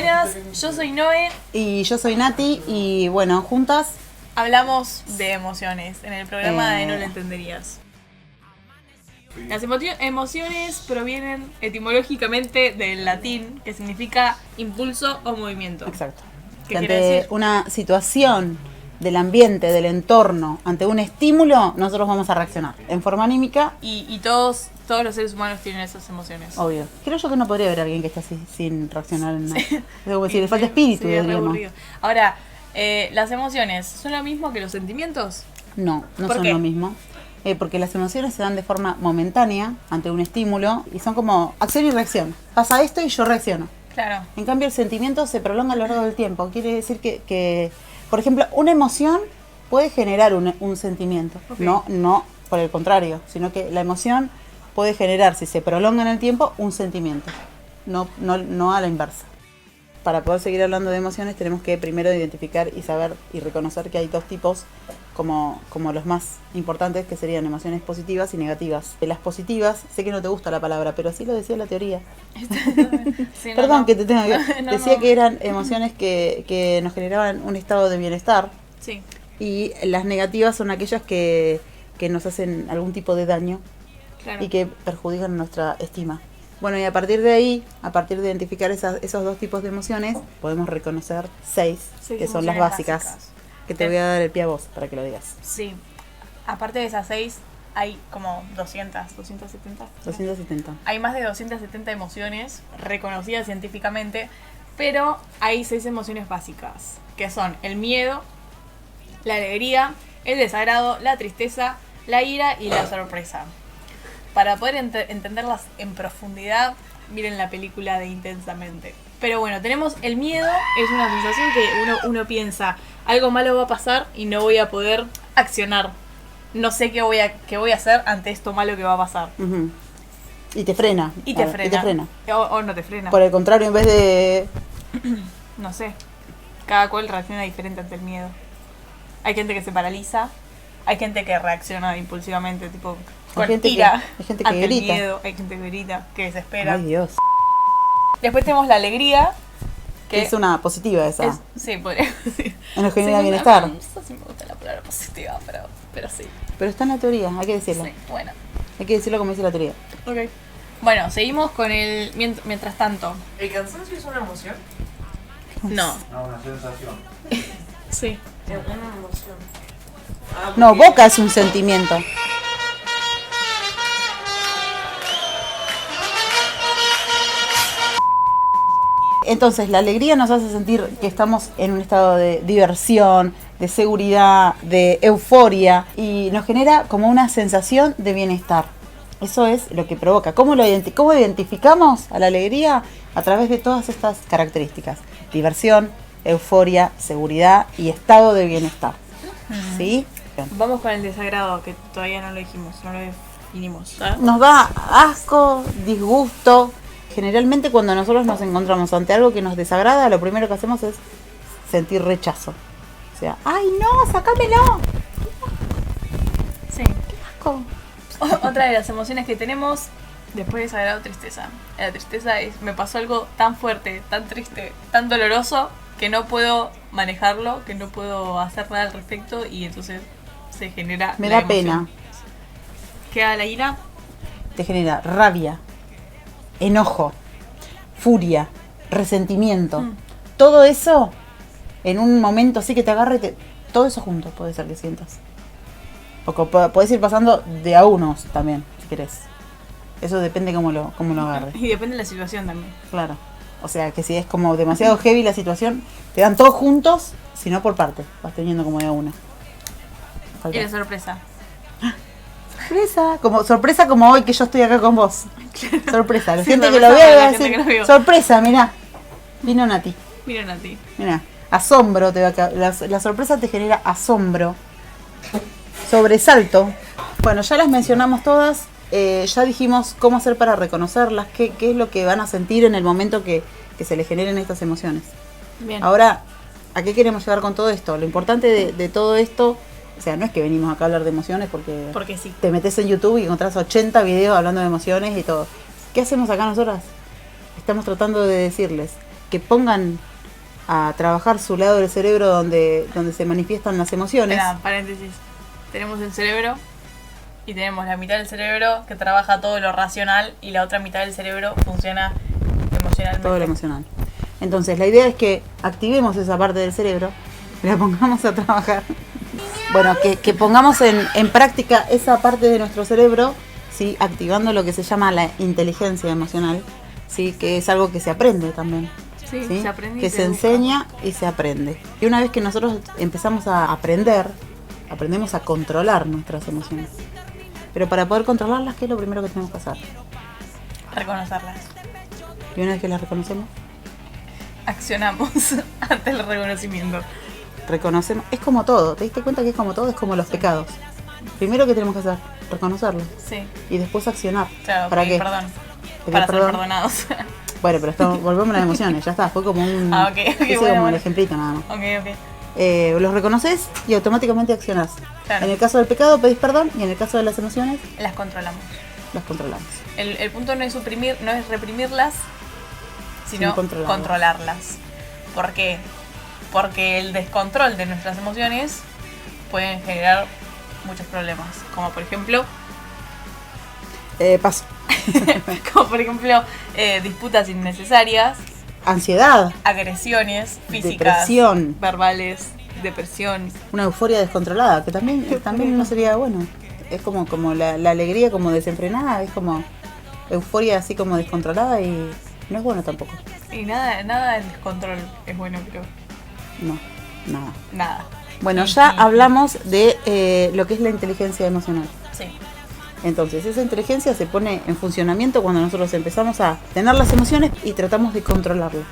Buenas, yo soy Noé. Y yo soy Nati y bueno, juntas hablamos de emociones en el programa de No lo entenderías. Las emociones provienen etimológicamente del latín, que significa impulso o movimiento. Exacto. ¿Qué ante quiere decir? una situación del ambiente, del entorno, ante un estímulo, nosotros vamos a reaccionar en forma anímica. Y todos los seres humanos tienen esas emociones. Obvio. Creo yo que no podría haber alguien que esté así sin reaccionar en nada. Es como si le falta espíritu, Sí, es re diríamos. aburrido. Ahora, ¿las emociones son lo mismo que los sentimientos? No ¿Por son qué? lo mismo. Porque las emociones se dan de forma momentánea ante un estímulo y son como acción y reacción. Pasa esto y yo reacciono. Claro. En cambio, el sentimiento se prolonga a lo largo del tiempo. Quiere decir que por ejemplo, una emoción puede generar un sentimiento. Okay. No por el contrario, sino que la emoción puede generar, si se prolonga en el tiempo, un sentimiento. No a la inversa. Para poder seguir hablando de emociones tenemos que primero identificar y saber y reconocer que hay dos tipos como los más importantes, que serían emociones positivas y negativas. De las positivas, sé que no te gusta la palabra, pero así lo decía la teoría. Sí, Perdón que te tenga que... No, decía no. que eran emociones que nos generaban un estado de bienestar. Sí. Y las negativas son aquellas que nos hacen algún tipo de daño. Claro. Y que perjudican nuestra estima. Bueno, y a partir de ahí, a partir de identificar esos dos tipos de emociones, podemos reconocer seis que son las emociones básicas. Que te voy a dar el pie a vos para que lo digas. Sí. Aparte de esas 6, hay como 270. 270. Hay más de 270 emociones reconocidas científicamente, pero hay 6 emociones básicas, que son el miedo, la alegría, el desagrado, la tristeza, la ira y la sorpresa. Para poder entenderlas en profundidad, miren la película de Intensamente. Pero bueno, tenemos el miedo, es una sensación que uno piensa, algo malo va a pasar y no voy a poder accionar. No sé qué voy a hacer ante esto malo que va a pasar. Uh-huh. Y te frena. Y te frena. O no te frena. Por el contrario, en vez de... No sé. Cada cual reacciona diferente ante el miedo. Hay gente que se paraliza. Hay gente que reacciona impulsivamente, tipo con ira. Hay gente que ante el grita. miedo. Hay gente que grita, que desespera. Ay, Dios. Después tenemos la alegría. Que es una positiva esa. Sí, podría decir. Nos genera Sí, bienestar. No sé si me gusta la palabra positiva, pero sí. Pero está en la teoría, hay que decirlo. Sí, bueno. Hay que decirlo como dice la teoría. Ok. Bueno, seguimos con el mientras tanto. ¿El cansancio es una emoción? No. No, una sensación. Sí. Es una emoción. No, boca es un sentimiento. Entonces, la alegría nos hace sentir que estamos en un estado de diversión, de seguridad, de euforia y nos genera como una sensación de bienestar. Eso es lo que provoca. ¿Cómo identificamos a la alegría? A través de todas estas características. Diversión, euforia, seguridad y estado de bienestar. ¿Sí? Vamos con el desagrado, que todavía no lo dijimos, no lo definimos. ¿Ah? Nos da asco, disgusto. Generalmente cuando nosotros nos encontramos ante algo que nos desagrada, lo primero que hacemos es sentir rechazo. O sea, ¡ay no, sácamelo! Sí. ¡Qué asco! Otra de las emociones que tenemos después de desagrado, tristeza. La tristeza es, me pasó algo tan fuerte, tan triste, tan doloroso, que no puedo manejarlo, que no puedo hacer nada al respecto y entonces se genera Me la da pena. emoción. Queda la ira. Te genera rabia, enojo, furia, resentimiento. Todo eso en un momento así que te agarre, todo eso junto puede ser que sientas. O podés ir pasando de a unos también, si querés. Eso depende cómo lo agarres. Y depende de la situación también. Claro. O sea, que si es como demasiado heavy la situación, te dan todos juntos, sino por parte. Vas teniendo como de a una. Y la sorpresa. Sorpresa como hoy que yo estoy acá con vos. Sorpresa. La Sí, gente que sorpresa lo vea para va la a gente decir, que lo vio. sorpresa, mirá. Vino Nati. Miren a ti. Mirá. Asombro te va a la sorpresa te genera asombro. Sobresalto. Bueno, ya las mencionamos todas. Ya dijimos cómo hacer para reconocerlas, qué es lo que van a sentir en el momento que se les generen estas emociones. Bien. Ahora, ¿a qué queremos llegar con todo esto? Lo importante de todo esto, o sea, no es que venimos acá a hablar de emociones Porque sí. te metes en YouTube y encontrás 80 videos hablando de emociones y todo. ¿Qué hacemos acá nosotras? Estamos tratando de decirles que pongan a trabajar su lado del cerebro donde se manifiestan las emociones. Espera, paréntesis. Tenemos el cerebro y tenemos la mitad del cerebro que trabaja todo lo racional y la otra mitad del cerebro funciona emocionalmente. Todo lo emocional. Entonces, la idea es que activemos esa parte del cerebro, la pongamos a trabajar. Bueno, que pongamos en práctica esa parte de nuestro cerebro, ¿sí? Activando lo que se llama la inteligencia emocional, ¿sí? Que es algo que se aprende también. Sí, ¿sí? se aprende y que se educa. enseña y se aprende. Y una vez que nosotros empezamos a aprender, aprendemos a controlar nuestras emociones. Pero para poder controlarlas, ¿qué es lo primero que tenemos que hacer? Reconocerlas. Y una vez que las reconocemos, Accionamos ante el reconocimiento. reconocemos. Es como todo, ¿te diste cuenta que es como todo? Es como los pecados. Primero, ¿qué tenemos que hacer? Reconocerlos. Sí, Y después accionar. claro, ¿Para pedir qué? perdón. Pedir Para perdón. ser perdonados. Bueno, pero volvemos a las emociones, ya está, fue como un Ah, ok, ese bueno, como bueno. el ejemplito nada más. ok. Los reconoces y automáticamente accionás. Claro. En el caso del pecado pedís perdón y en el caso de las emociones Las controlamos. las controlamos. El punto no es suprimir, no es reprimirlas, sino Sino controlarlas. controlarlas. ¿Por qué? Porque el descontrol de nuestras emociones pueden generar muchos problemas. Como por ejemplo, Paso. disputas innecesarias, Ansiedad, agresiones físicas, Depresión. verbales, depresión. una euforia descontrolada, que también no sería bueno. Es como la alegría como desenfrenada, es como euforia así como descontrolada y no es bueno tampoco. Y nada del descontrol es bueno, creo. No, nada. Nada. Bueno, Y- ya y- hablamos de lo que es la inteligencia emocional. Sí. Entonces, esa inteligencia se pone en funcionamiento cuando nosotros empezamos a tener las emociones y tratamos de controlarla.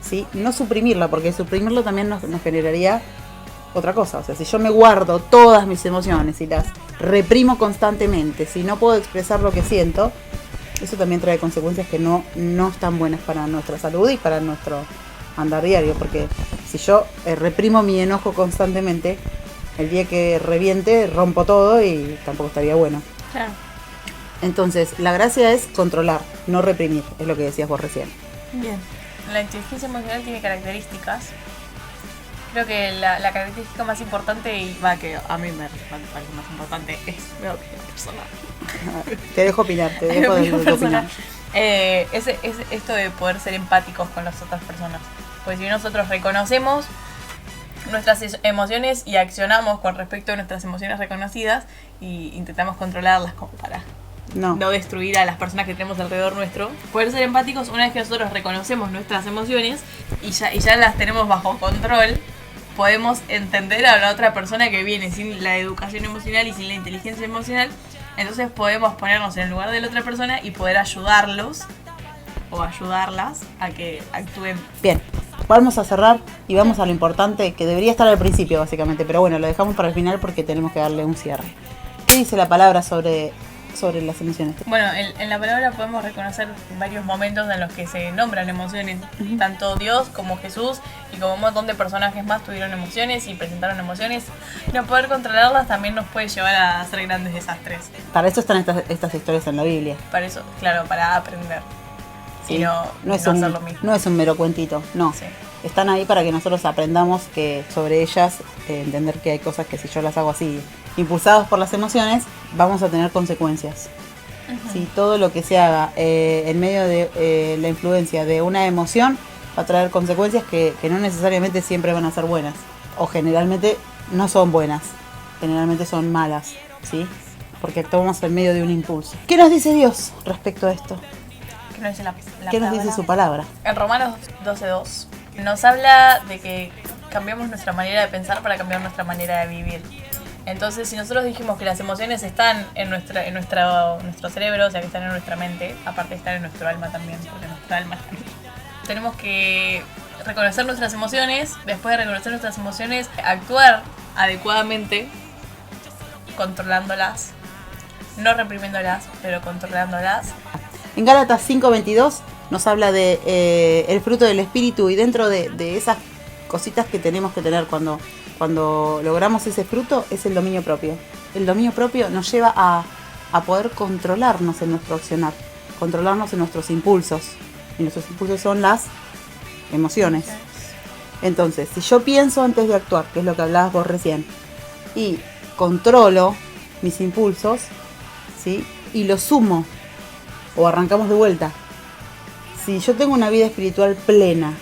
¿Sí? No suprimirla, porque suprimirlo también nos generaría otra cosa. O sea, si yo me guardo todas mis emociones y las reprimo constantemente, si no puedo expresar lo que siento, eso también trae consecuencias que no están buenas para nuestra salud y para nuestro andar diario. Porque si yo reprimo mi enojo constantemente, el día que reviente rompo todo y tampoco estaría bueno. Claro. Entonces, la gracia es controlar, no reprimir, es lo que decías vos recién. Bien. La inteligencia emocional tiene características. Creo que la característica más importante, y va, que a mí me parece más importante, es mi opinión personal. Te dejo opinar, te Mi dejo de opinión tu opinión. personal. Es esto de poder ser empáticos con las otras personas. Pues si nosotros reconocemos nuestras emociones y accionamos con respecto a nuestras emociones reconocidas y intentamos controlarlas como para No, no destruir a las personas que tenemos alrededor nuestro. Poder ser empáticos una vez que nosotros reconocemos nuestras emociones y ya las tenemos bajo control, podemos entender a la otra persona que viene sin la educación emocional y sin la inteligencia emocional. Entonces podemos ponernos en el lugar de la otra persona y poder ayudarlos o ayudarlas a que actúen. bien. Vamos a cerrar y vamos a lo importante que debería estar al principio básicamente, pero bueno, lo dejamos para el final porque tenemos que darle un cierre. ¿Qué dice la palabra sobre las emociones? Bueno, en la palabra podemos reconocer varios momentos en los que se nombran emociones. Tanto Dios como Jesús y como un montón de personajes más tuvieron emociones y presentaron emociones. Y no poder controlarlas también nos puede llevar a hacer grandes desastres. Para eso están estas historias en la Biblia. Para eso, claro, para aprender. ¿sí? Y no es hacer lo mismo. no es un mero cuentito, no. Sí. Están ahí para que nosotros aprendamos que sobre ellas, entender que hay cosas que si yo las hago así, impulsados por las emociones, vamos a tener consecuencias. Si todo lo que se haga en medio de la influencia de una emoción va a traer consecuencias que no necesariamente siempre van a ser buenas. O generalmente no son buenas, generalmente son malas, ¿sí? Porque actuamos en medio de un impulso. ¿Qué nos dice Dios respecto a esto? ¿Qué nos dice la ¿Qué nos dice su palabra? En Romanos 12:2 nos habla de que cambiamos nuestra manera de pensar para cambiar nuestra manera de vivir. Entonces, si nosotros dijimos que las emociones están en nuestro cerebro, o sea que están en nuestra mente, aparte de estar en nuestro alma también, porque nuestra alma tenemos que reconocer nuestras emociones, después de reconocer nuestras emociones, actuar adecuadamente, controlándolas, no reprimiéndolas, pero controlándolas. En Gálatas 5:22 nos habla de el fruto del espíritu y dentro de esas cositas que tenemos que tener cuando logramos ese fruto es el dominio propio. El dominio propio nos lleva a poder controlarnos en nuestro accionar, controlarnos en nuestros impulsos. Y nuestros impulsos son las emociones. Entonces, si yo pienso antes de actuar, que es lo que hablabas vos recién, y controlo mis impulsos, ¿sí? Y lo sumo, o arrancamos de vuelta. Si yo tengo una vida espiritual plena,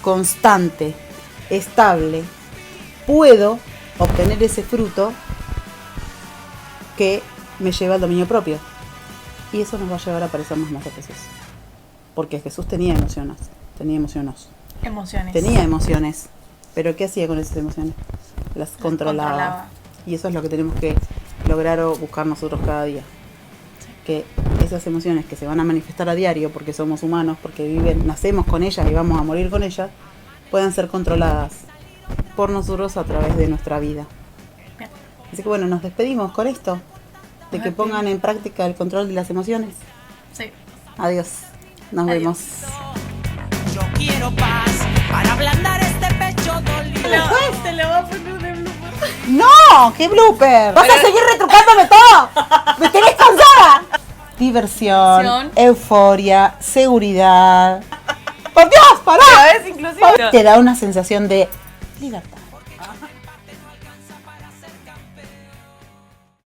constante, estable, puedo obtener ese fruto que me lleva al dominio propio. Y eso nos va a llevar a parecernos más a Jesús. Porque Jesús tenía emociones. Emociones. Tenía emociones. Pero ¿qué hacía con esas emociones? Las controlaba. Y eso es lo que tenemos que lograr o buscar nosotros cada día. Que esas emociones que se van a manifestar a diario porque somos humanos, porque nacemos con ellas y vamos a morir con ellas, puedan ser controladas por nosotros a través de nuestra vida. Bien. Así que bueno, nos despedimos con esto, de que pongan en práctica el control de las emociones. Sí. Adiós, nos Adiós. vemos. Yo quiero paz para ablandar este pecho dolido. Te lo voy a poner de blooper. ¡No! ¡Qué blooper! ¡Vas a seguir retrucándome todo! ¡Me tenés cansada! Diversión, euforia, seguridad. ¡Por Dios, pará! Es inclusive. Te da una sensación de libertad.